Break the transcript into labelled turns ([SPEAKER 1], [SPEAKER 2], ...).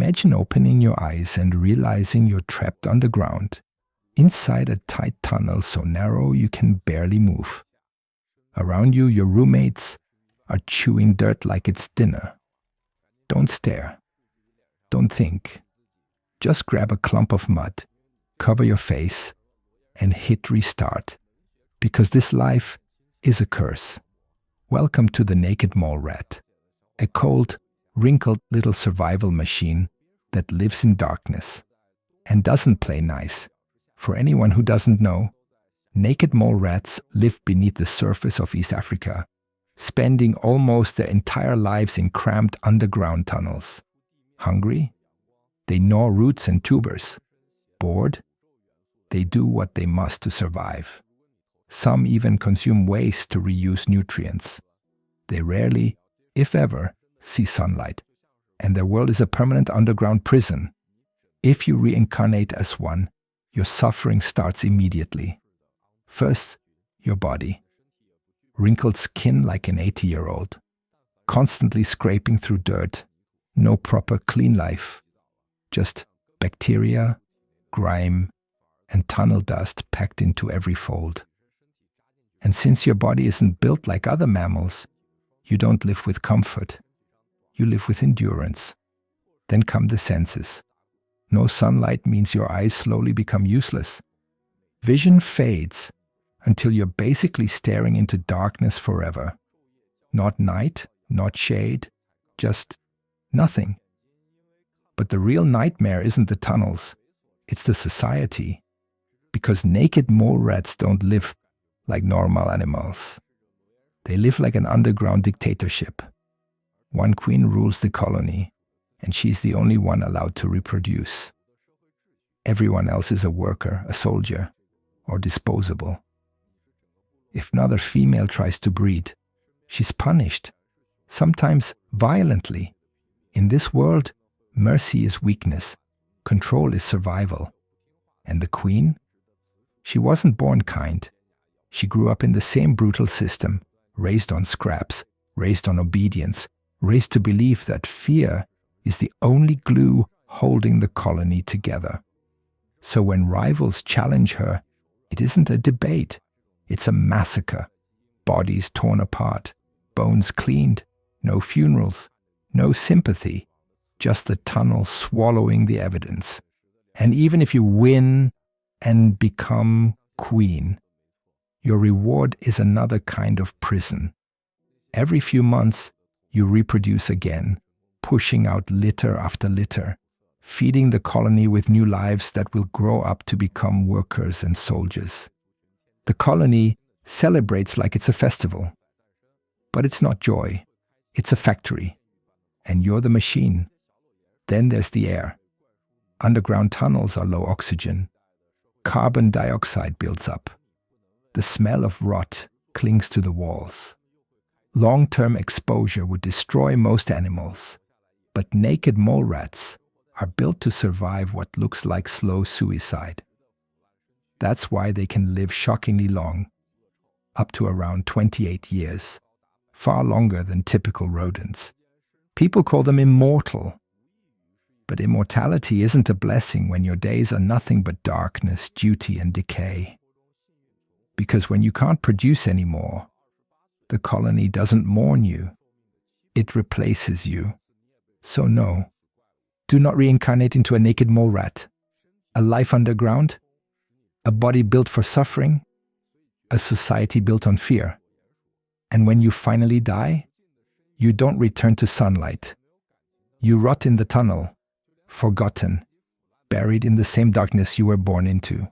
[SPEAKER 1] Imagine opening your eyes and realizing you're trapped underground, inside a tight tunnel so narrow you can barely move. Around you, your roommates are chewing dirt like it's dinner. Don't stare. Don't think. Just grab a clump of mud, cover your face, and hit restart. Because this life is a curse. Welcome to the naked mole rat, a cold, wrinkled little survival machine that lives in darkness and doesn't play nice. For anyone who doesn't know, naked mole rats live beneath the surface of East Africa, spending almost their entire lives in cramped underground tunnels. Hungry? They gnaw roots and tubers. Bored? They do what they must to survive. Some even consume waste to reuse nutrients. They rarely, if ever, see sunlight, and their world is a permanent underground prison. If you reincarnate as one, your suffering starts immediately. First, your body. Wrinkled skin like an 80-year-old, constantly scraping through dirt, no proper clean life, just bacteria, grime, and tunnel dust packed into every fold. And since your body isn't built like other mammals, you don't live with comfort. You live with endurance. Then come the senses. No sunlight means your eyes slowly become useless. Vision fades until you're basically staring into darkness forever. Not night, not shade, just nothing. But the real nightmare isn't the tunnels, it's the society. Because naked mole rats don't live like normal animals. They live like an underground dictatorship. One queen rules the colony, and she's the only one allowed to reproduce. Everyone else is a worker, a soldier, or disposable. If another female tries to breed, she's punished, sometimes violently. In this world, mercy is weakness, control is survival. And the queen? She wasn't born kind. She grew up in the same brutal system, raised on scraps, raised on obedience, raised to believe that fear is the only glue holding the colony together. So when rivals challenge her, it isn't a debate, it's a massacre. Bodies torn apart, bones cleaned, no funerals, no sympathy, just the tunnel swallowing the evidence. And even if you win and become queen, your reward is another kind of prison. Every few months, you reproduce again, pushing out litter after litter, feeding the colony with new lives that will grow up to become workers and soldiers. The colony celebrates like it's a festival. But it's not joy, it's a factory. And you're the machine. Then there's the air. Underground tunnels are low oxygen. Carbon dioxide builds up. The smell of rot clings to the walls. Long-term exposure would destroy most animals, but naked mole rats are built to survive what looks like slow suicide. That's why they can live shockingly long, up to around 28 years, far longer than typical rodents. People call them immortal. But immortality isn't a blessing when your days are nothing but darkness, duty, and decay. Because when you can't produce anymore, the colony doesn't mourn you. It replaces you. So no, do not reincarnate into a naked mole rat. A life underground, a body built for suffering, a society built on fear. And when you finally die, you don't return to sunlight. You rot in the tunnel, forgotten, buried in the same darkness you were born into.